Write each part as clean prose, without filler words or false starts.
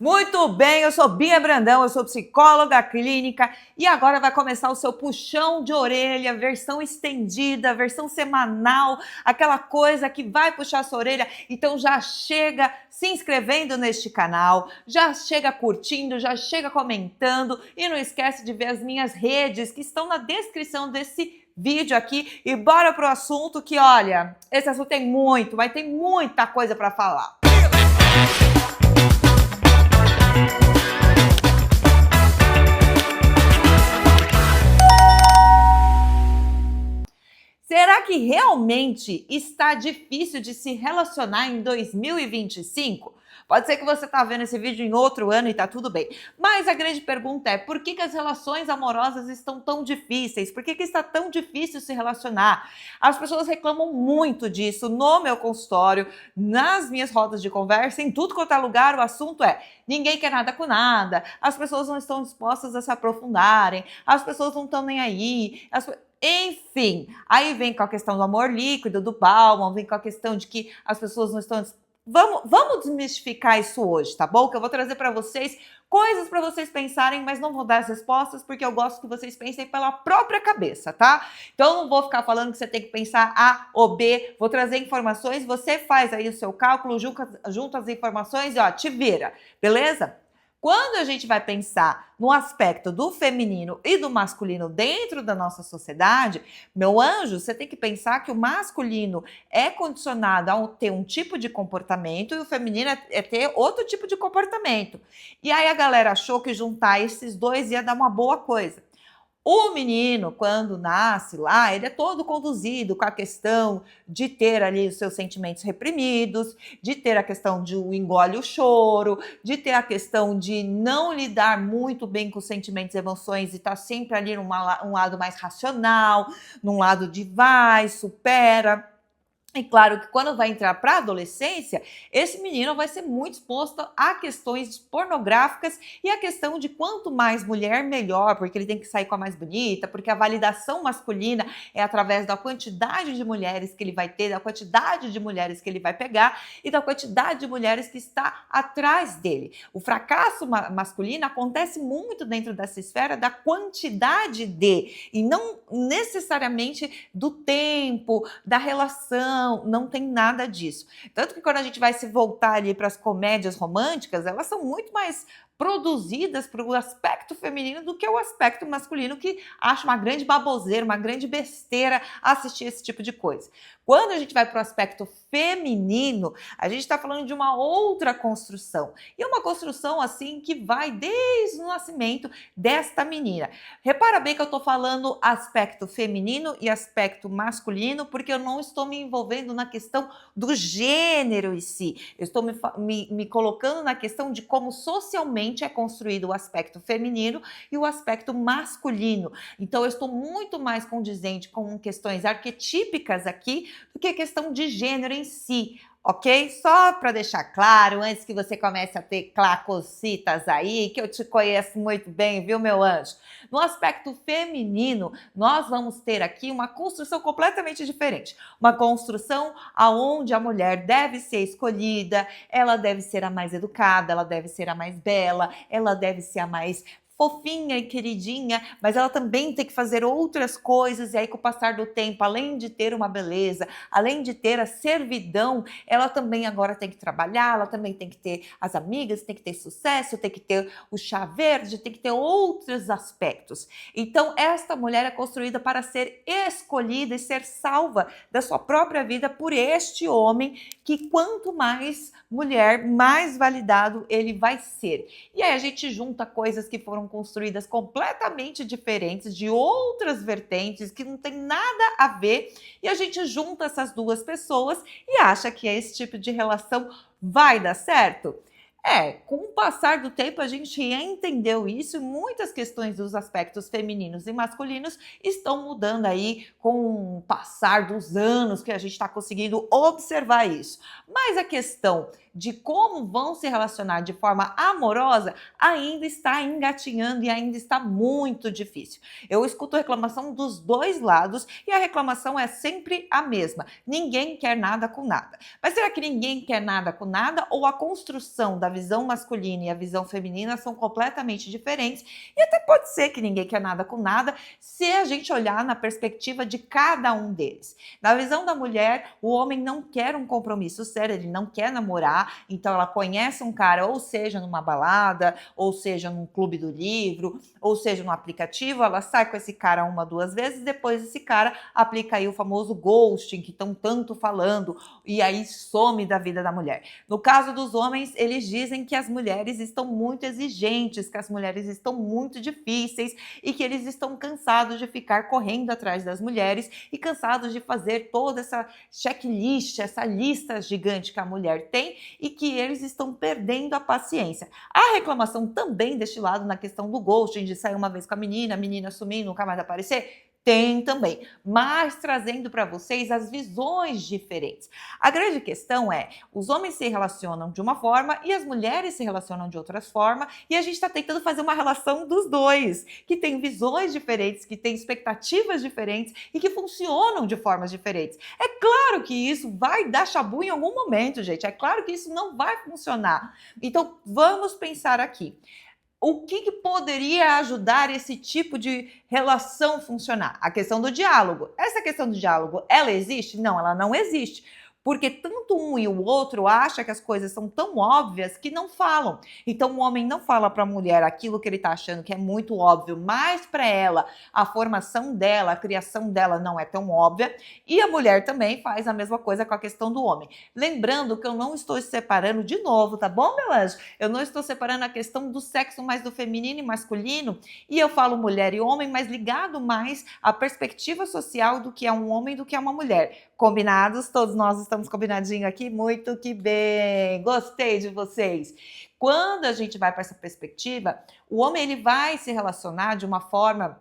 Muito bem, eu sou Bia Brandão, eu sou psicóloga clínica e agora vai começar o seu puxão de orelha, versão estendida, versão semanal, aquela coisa que vai puxar a sua orelha. Então já chega se inscrevendo neste canal, já chega curtindo, já chega comentando e não esquece de ver as minhas redes que estão na descrição desse vídeo aqui e bora pro assunto que, olha, esse assunto tem muito, mas tem muita coisa para falar. Será que realmente está difícil de se relacionar em 2025? Pode ser que você está vendo esse vídeo em outro ano e está tudo bem. Mas a grande pergunta é, por que as relações amorosas estão tão difíceis? Por que está tão difícil se relacionar? As pessoas reclamam muito disso no meu consultório, nas minhas rodas de conversa, em tudo quanto é lugar. O assunto é, ninguém quer nada com nada, as pessoas não estão dispostas a se aprofundarem, as pessoas não estão nem aí, enfim, aí vem com a questão do amor líquido, do Bauman, vem com a questão de que as pessoas não estão... Vamos desmistificar isso hoje, tá bom? Que eu vou trazer para vocês coisas para vocês pensarem, mas não vou dar as respostas porque eu gosto que vocês pensem pela própria cabeça, tá? Então eu não vou ficar falando que você tem que pensar A ou B, vou trazer informações, você faz aí o seu cálculo, junta as informações e ó, te vira, beleza? Quando a gente vai pensar no aspecto do feminino e do masculino dentro da nossa sociedade, meu anjo, você tem que pensar que o masculino é condicionado a ter um tipo de comportamento e o feminino é ter outro tipo de comportamento. E aí a galera achou que juntar esses dois ia dar uma boa coisa. O menino, quando nasce lá, ele é todo conduzido com a questão de ter ali os seus sentimentos reprimidos, de ter a questão de engole o choro, de ter a questão de não lidar muito bem com os sentimentos e emoções e estar sempre ali num lado mais racional, num lado de vai, supera. E claro que quando vai entrar para a adolescência, esse menino vai ser muito exposto a questões pornográficas e a questão de quanto mais mulher, melhor, porque ele tem que sair com a mais bonita, porque a validação masculina é através da quantidade de mulheres que ele vai ter, da quantidade de mulheres que ele vai pegar e da quantidade de mulheres que está atrás dele. O fracasso masculino acontece muito dentro dessa esfera da quantidade de, e não necessariamente do tempo, da relação, não tem nada disso. Tanto que quando a gente vai se voltar ali para as comédias românticas, elas são muito mais produzidas para o aspecto feminino do que o aspecto masculino, que acha uma grande baboseira, uma grande besteira assistir esse tipo de coisa. Quando a gente vai para o aspecto feminino, a gente está falando de uma outra construção. E é uma construção assim que vai desde o nascimento desta menina. Repara bem que eu estou falando aspecto feminino e aspecto masculino, porque eu não estou me envolvendo na questão do gênero em si. Eu estou me colocando na questão de como socialmente é construído o aspecto feminino e o aspecto masculino. Então eu estou muito mais condizente com questões arquetípicas aqui do que a questão de gênero em si. Ok? Só para deixar claro, antes que você comece a ter cositas aí, que eu te conheço muito bem, viu, meu anjo? No aspecto feminino, nós vamos ter aqui uma construção completamente diferente. Uma construção aonde a mulher deve ser escolhida, ela deve ser a mais educada, ela deve ser a mais bela, ela deve ser a mais fofinha e queridinha, mas ela também tem que fazer outras coisas, e aí com o passar do tempo, além de ter uma beleza, além de ter a servidão, ela também agora tem que trabalhar, ela também tem que ter as amigas, tem que ter sucesso, tem que ter o chá verde, tem que ter outros aspectos. Então, esta mulher é construída para ser escolhida e ser salva da sua própria vida por este homem, que quanto mais mulher, mais validado ele vai ser. E aí a gente junta coisas que foram construídas completamente diferentes, de outras vertentes, que não tem nada a ver, e a gente junta essas duas pessoas e acha que esse tipo de relação vai dar certo? Com o passar do tempo a gente entendeu isso e muitas questões dos aspectos femininos e masculinos estão mudando aí com o passar dos anos que a gente está conseguindo observar isso. Mas a questão de como vão se relacionar de forma amorosa ainda está engatinhando e ainda está muito difícil. Eu escuto reclamação dos dois lados e a reclamação é sempre a mesma. Ninguém quer nada com nada. Mas será que ninguém quer nada com nada ou a construção da visão masculina e a visão feminina são completamente diferentes? E até pode ser que ninguém quer nada com nada se a gente olhar na perspectiva de cada um deles. Na visão da mulher, o homem não quer um compromisso sério, ele não quer namorar, então ela conhece um cara, ou seja, numa balada, ou seja, num clube do livro, ou seja, no aplicativo, ela sai com esse cara uma, duas vezes, depois esse cara aplica aí o famoso ghosting, que estão tanto falando, e aí some da vida da mulher. No caso dos homens, eles dizem que as mulheres estão muito exigentes, que as mulheres estão muito difíceis e que eles estão cansados de ficar correndo atrás das mulheres e cansados de fazer toda essa checklist, essa lista gigante que a mulher tem e que eles estão perdendo a paciência. A reclamação também deste lado na questão do ghosting, de sair uma vez com a menina sumir, nunca mais aparecer, tem também, mas trazendo para vocês as visões diferentes. A grande questão é, os homens se relacionam de uma forma e as mulheres se relacionam de outras formas, e a gente está tentando fazer uma relação dos dois, que tem visões diferentes, que tem expectativas diferentes e que funcionam de formas diferentes. É claro que isso vai dar chabu em algum momento, gente, é claro que isso não vai funcionar. Então, vamos pensar aqui. O que poderia ajudar esse tipo de relação funcionar? A questão do diálogo. Essa questão do diálogo, ela existe? Não, ela não existe. Porque tanto um e o outro acham que as coisas são tão óbvias que não falam. Então o homem não fala para a mulher aquilo que ele está achando que é muito óbvio, mas para ela, a formação dela, a criação dela não é tão óbvia. E a mulher também faz a mesma coisa com a questão do homem. Lembrando que eu não estou separando de novo, tá bom, meu anjo? Eu não estou separando a questão do sexo mais do feminino e masculino. E eu falo mulher e homem, mas ligado mais à perspectiva social do que é um homem do que é uma mulher. Combinados? Todos nós estamos combinadinhos aqui? Muito que bem! Gostei de vocês! Quando a gente vai para essa perspectiva, o homem ele vai se relacionar de uma forma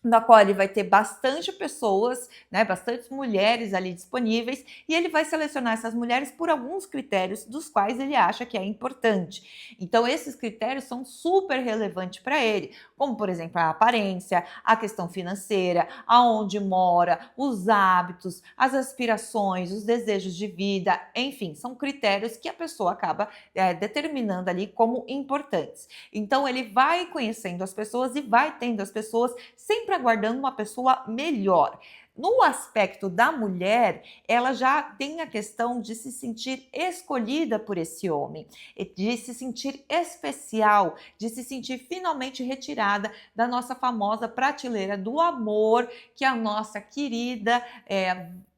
na qual ele vai ter bastante pessoas, né, bastantes mulheres ali disponíveis, e ele vai selecionar essas mulheres por alguns critérios dos quais ele acha que é importante. Então, esses critérios são super relevantes para ele, como, por exemplo, a aparência, a questão financeira, aonde mora, os hábitos, as aspirações, os desejos de vida, enfim, são critérios que a pessoa acaba determinando ali como importantes. Então, ele vai conhecendo as pessoas e vai tendo as pessoas sempre aguardando uma pessoa melhor. No aspecto da mulher, ela já tem a questão de se sentir escolhida por esse homem, de se sentir especial, de se sentir finalmente retirada da nossa famosa prateleira do amor que a nossa querida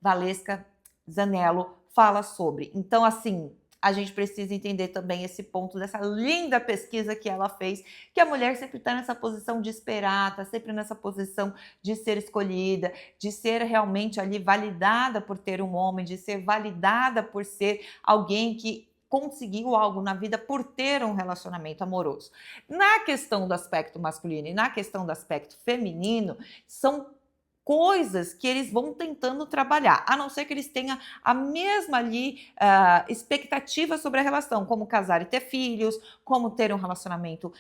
Valesca Zanello fala sobre. Então, assim, a gente precisa entender também esse ponto dessa linda pesquisa que ela fez, que a mulher sempre está nessa posição de esperar, está sempre nessa posição de ser escolhida, de ser realmente ali validada por ter um homem, de ser validada por ser alguém que conseguiu algo na vida por ter um relacionamento amoroso. Na questão do aspecto masculino e na questão do aspecto feminino, são coisas que eles vão tentando trabalhar, a não ser que eles tenham a mesma ali expectativa sobre a relação, como casar e ter filhos, como ter um relacionamento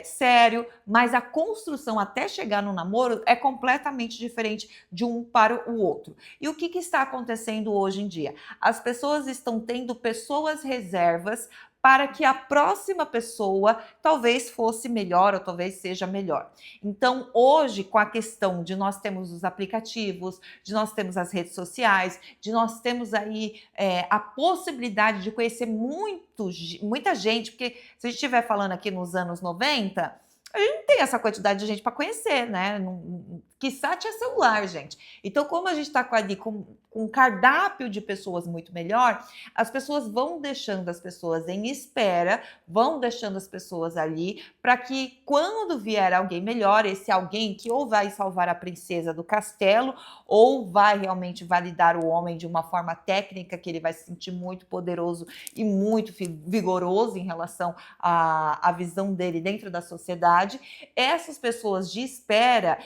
sério, mas a construção até chegar no namoro é completamente diferente de um para o outro. E o que está acontecendo hoje em dia? As pessoas estão tendo pessoas reservas para que a próxima pessoa talvez fosse melhor ou talvez seja melhor. Então, hoje, com a questão de nós temos os aplicativos, de nós temos as redes sociais, de nós temos aí a possibilidade de conhecer muita gente, porque se a gente estiver falando aqui nos anos 90, a gente não tem essa quantidade de gente para conhecer, né? Quiçá tinha celular, gente. Então, como a gente está ali com um cardápio de pessoas muito melhor, as pessoas vão deixando as pessoas em espera, vão deixando as pessoas ali, para que quando vier alguém melhor, esse alguém que ou vai salvar a princesa do castelo, ou vai realmente validar o homem de uma forma técnica, que ele vai se sentir muito poderoso e muito vigoroso em relação à visão dele dentro da sociedade. Essas pessoas de espera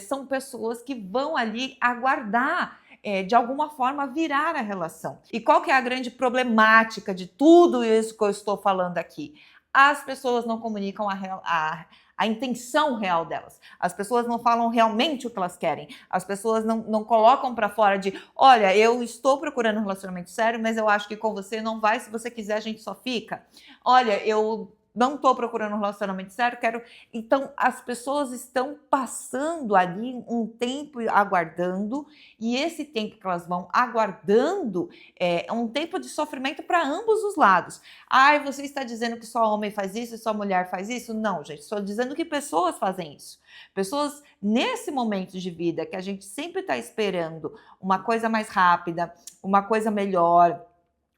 são pessoas que vão ali aguardar de alguma forma, virar a relação. E qual que é a grande problemática de tudo isso que eu estou falando aqui? As pessoas não comunicam a intenção real delas. As pessoas não falam realmente o que elas querem. As pessoas não colocam para fora de, olha, eu estou procurando um relacionamento sério, mas eu acho que com você não vai, se você quiser a gente só fica. Olha, eu não estou procurando um relacionamento sério, quero... Então, as pessoas estão passando ali um tempo aguardando, e esse tempo que elas vão aguardando é um tempo de sofrimento para ambos os lados. Ai, você está dizendo que só homem faz isso e só mulher faz isso? Não, gente, estou dizendo que pessoas fazem isso. Pessoas, nesse momento de vida, que a gente sempre está esperando uma coisa mais rápida, uma coisa melhor,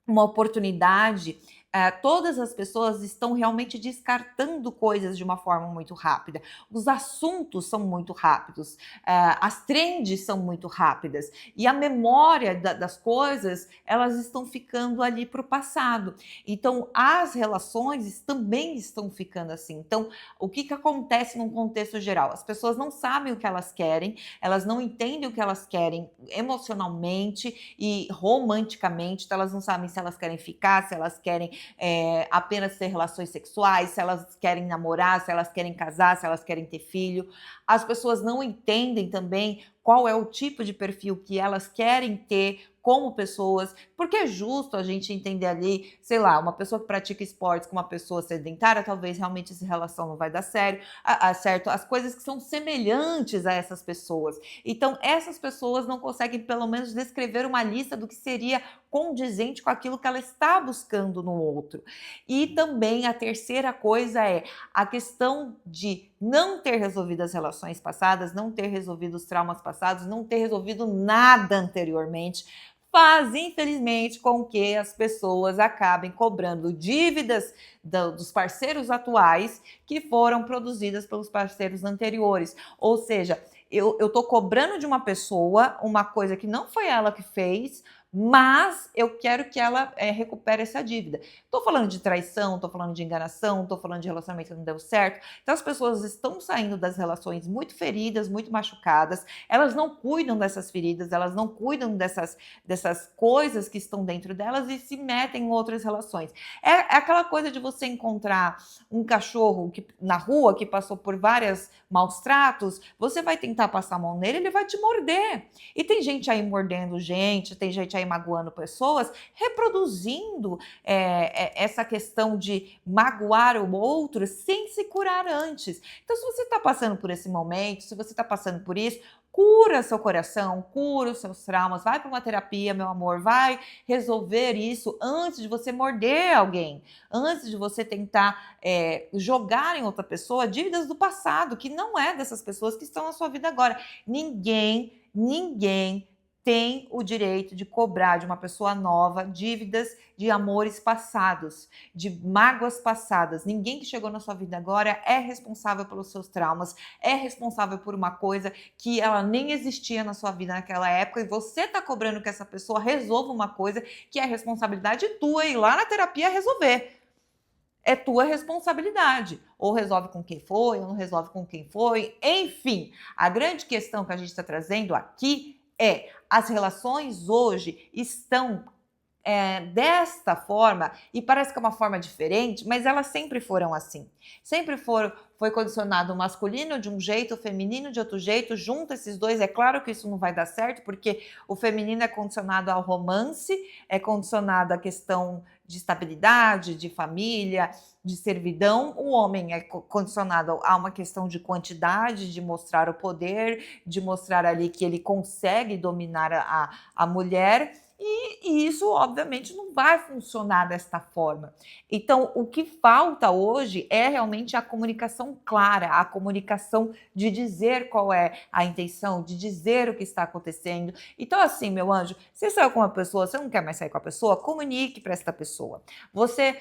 uma oportunidade, todas as pessoas estão realmente descartando coisas de uma forma muito rápida. Os assuntos são muito rápidos, as trends são muito rápidas e a memória das coisas, elas estão ficando ali para o passado. Então, as relações também estão ficando assim. Então, o que acontece num contexto geral? As pessoas não sabem o que elas querem, elas não entendem o que elas querem emocionalmente e romanticamente, então elas não sabem se elas querem ficar, se elas querem apenas ter relações sexuais, se elas querem namorar, se elas querem casar, se elas querem ter filho. As pessoas não entendem também qual é o tipo de perfil que elas querem ter como pessoas, porque é justo a gente entender ali, sei lá, uma pessoa que pratica esportes com uma pessoa sedentária, talvez realmente essa relação não vai dar certo, as coisas que são semelhantes a essas pessoas. Então, essas pessoas não conseguem, pelo menos, descrever uma lista do que seria condizente com aquilo que ela está buscando no outro. E também a terceira coisa é a questão de não ter resolvido as relações passadas, não ter resolvido os traumas passados, não ter resolvido nada anteriormente, faz, infelizmente, com que as pessoas acabem cobrando dívidas dos parceiros atuais que foram produzidas pelos parceiros anteriores. Ou seja, eu estou cobrando de uma pessoa uma coisa que não foi ela que fez, mas eu quero que ela recupere essa dívida. Estou falando de traição, estou falando de enganação, estou falando de relacionamento que não deu certo. Então as pessoas estão saindo das relações muito feridas, muito machucadas, elas não cuidam dessas feridas, elas não cuidam dessas coisas que estão dentro delas e se metem em outras relações. É aquela coisa de você encontrar um cachorro na rua que passou por vários maus tratos, você vai tentar passar a mão nele, ele vai te morder. E tem gente aí mordendo gente, tem gente aí magoando pessoas, reproduzindo essa questão de magoar o outro sem se curar antes. Então, se você está passando por esse momento, se você está passando por isso, cura seu coração, cura os seus traumas, vai para uma terapia, meu amor, vai resolver isso antes de você morder alguém, antes de você tentar jogar em outra pessoa dívidas do passado, que não é dessas pessoas que estão na sua vida agora. Ninguém tem o direito de cobrar de uma pessoa nova dívidas de amores passados, de mágoas passadas. Ninguém que chegou na sua vida agora é responsável pelos seus traumas, é responsável por uma coisa que ela nem existia na sua vida naquela época e você está cobrando que essa pessoa resolva uma coisa que é responsabilidade tua ir lá na terapia resolver. É tua responsabilidade. Ou resolve com quem foi, ou não resolve com quem foi. Enfim, a grande questão que a gente está trazendo aqui as relações hoje estão desta forma, e parece que é uma forma diferente, mas elas sempre foram assim. Sempre foi condicionado o masculino de um jeito, o feminino de outro jeito, junta esses dois. É claro que isso não vai dar certo, porque o feminino é condicionado ao romance, é condicionado à questão de estabilidade, de família, de servidão. O homem é condicionado a uma questão de quantidade, de mostrar o poder, de mostrar ali que ele consegue dominar a mulher. E isso, obviamente, não vai funcionar desta forma. Então, o que falta hoje é realmente a comunicação clara, a comunicação de dizer qual é a intenção, de dizer o que está acontecendo. Então, assim, meu anjo, você saiu com uma pessoa, você não quer mais sair com a pessoa, comunique para esta pessoa. Você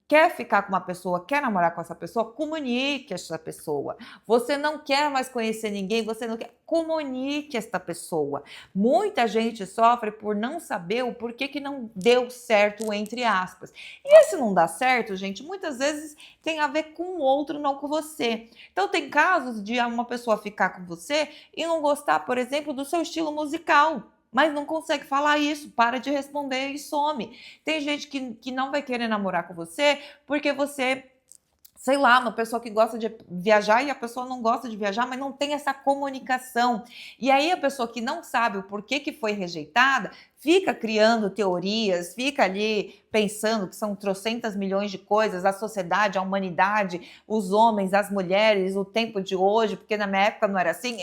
quer ficar com uma pessoa, quer namorar com essa pessoa, comunique essa pessoa. Você não quer mais conhecer ninguém, você não quer, comunique esta pessoa. Muita gente sofre por não saber o porquê que não deu certo, entre aspas. E esse não dá certo, gente, muitas vezes tem a ver com o outro, não com você. Então tem casos de uma pessoa ficar com você e não gostar, por exemplo, do seu estilo musical. mas não consegue falar isso, para de responder e some. Tem gente que não vai querer namorar com você porque você, sei lá, uma pessoa que gosta de viajar e a pessoa não gosta de viajar, mas não tem essa comunicação. E aí a pessoa que não sabe o porquê que foi rejeitada, fica criando teorias, fica ali pensando que são trocentas milhões de coisas, a sociedade, a humanidade, os homens, as mulheres, o tempo de hoje, porque na minha época não era assim.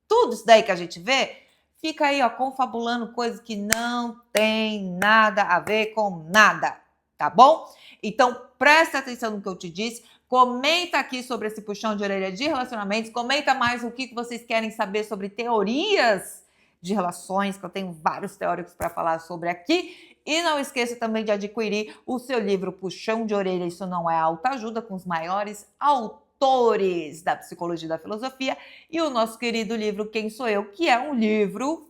Tudo isso daí que a gente vê, fica aí, ó, confabulando coisas que não tem nada a ver com nada, tá bom? Então, presta atenção no que eu te disse, comenta aqui sobre esse puxão de orelha de relacionamentos, comenta mais o que vocês querem saber sobre teorias de relações, que eu tenho vários teóricos para falar sobre aqui. E não esqueça também de adquirir o seu livro Puxão de Orelha, Isso Não É Autoajuda, com os maiores autores da psicologia e da filosofia, e o nosso querido livro Quem Sou Eu, que é um livro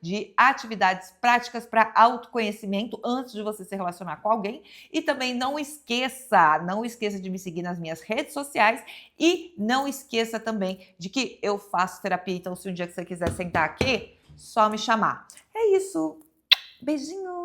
de atividades práticas para autoconhecimento antes de você se relacionar com alguém. E também não esqueça de me seguir nas minhas redes sociais e não esqueça também de que eu faço terapia, então se um dia que você quiser sentar aqui, só me chamar. É isso. Beijinho!